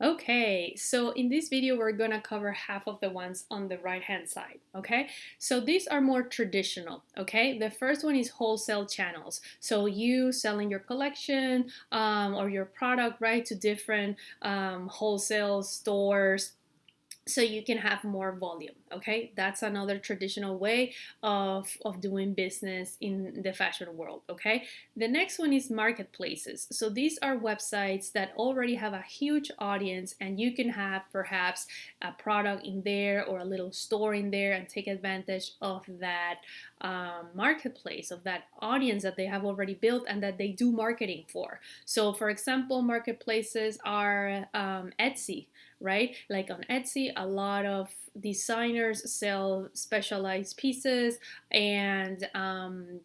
Okay, so in this video, we're gonna cover half of the ones on the right hand side, okay? So these are more traditional, okay? The first one is wholesale channels. So you selling your collection or your product, right, to different wholesale stores so you can have more volume. Okay, that's another traditional way of doing business in the fashion world. Okay, the next one is marketplaces. So these are websites that already have a huge audience, and you can have perhaps a product in there or a little store in there and take advantage of that marketplace, of that audience that they have already built and that they do marketing for. So for example, marketplaces are Etsy, right? Like on Etsy, a lot of designers sell specialized pieces, and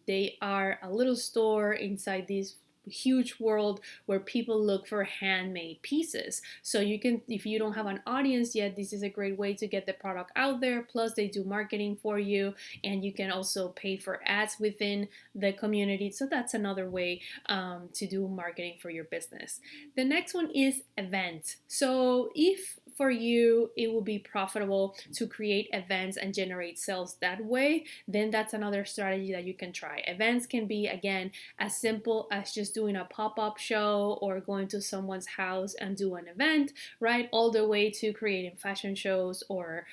they are a little store inside this huge world where people look for handmade pieces. So you can, if you don't have an audience yet, this is a great way to get the product out there. Plus they do marketing for you, and you can also pay for ads within the community. So that's another way to do marketing for your business. The next one is events. So if for you it will be profitable to create events and generate sales that way, then that's another strategy that you can try. Events can be, again, as simple as just doing a pop-up show or going to someone's house and do an event, right, all the way to creating fashion shows or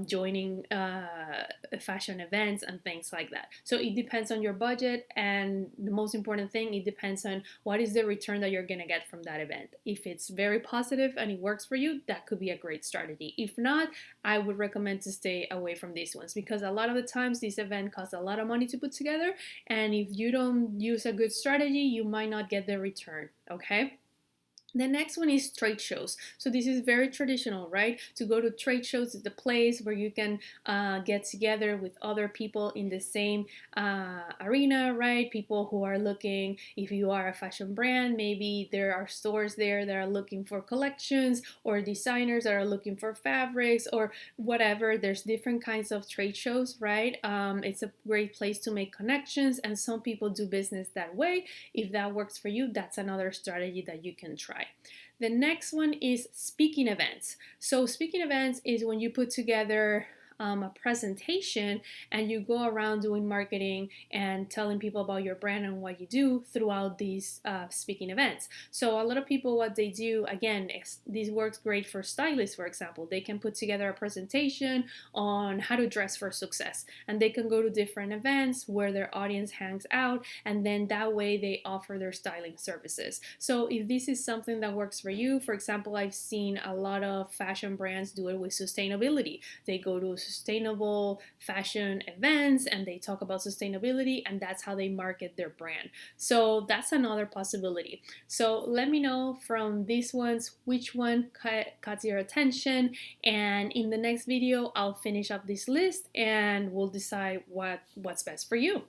joining fashion events and things like that. So it depends on your budget, and the most important thing, it depends on what is the return that you're gonna get from that event. If it's very positive and it works for you, that could be a great strategy. If not, I would recommend to stay away from these ones, because a lot of the times this event costs a lot of money to put together, and if you don't use a good strategy, you might not get the return. Okay. The next one is trade shows. So this is very traditional, right? To go to trade shows is the place where you can get together with other people in the same arena, right? People who are looking, if you are a fashion brand, maybe there are stores there that are looking for collections, or designers that are looking for fabrics or whatever. There's different kinds of trade shows, right? It's a great place to make connections, and some people do business that way. If that works for you, that's another strategy that you can try. The next one is speaking events. So speaking events is when you put together a presentation and you go around doing marketing and telling people about your brand and what you do throughout these speaking events. So a lot of people, what they do, again, this works great for stylists, for example. They can put together a presentation on how to dress for success, and they can go to different events where their audience hangs out, and then that way they offer their styling services. So if this is something that works for you, for example, I've seen a lot of fashion brands do it with sustainability. They go to sustainable fashion events and they talk about sustainability, and that's how they market their brand. So that's another possibility. So let me know from these ones which one caught your attention, and in the next video I'll finish up this list and we'll decide what's best for you.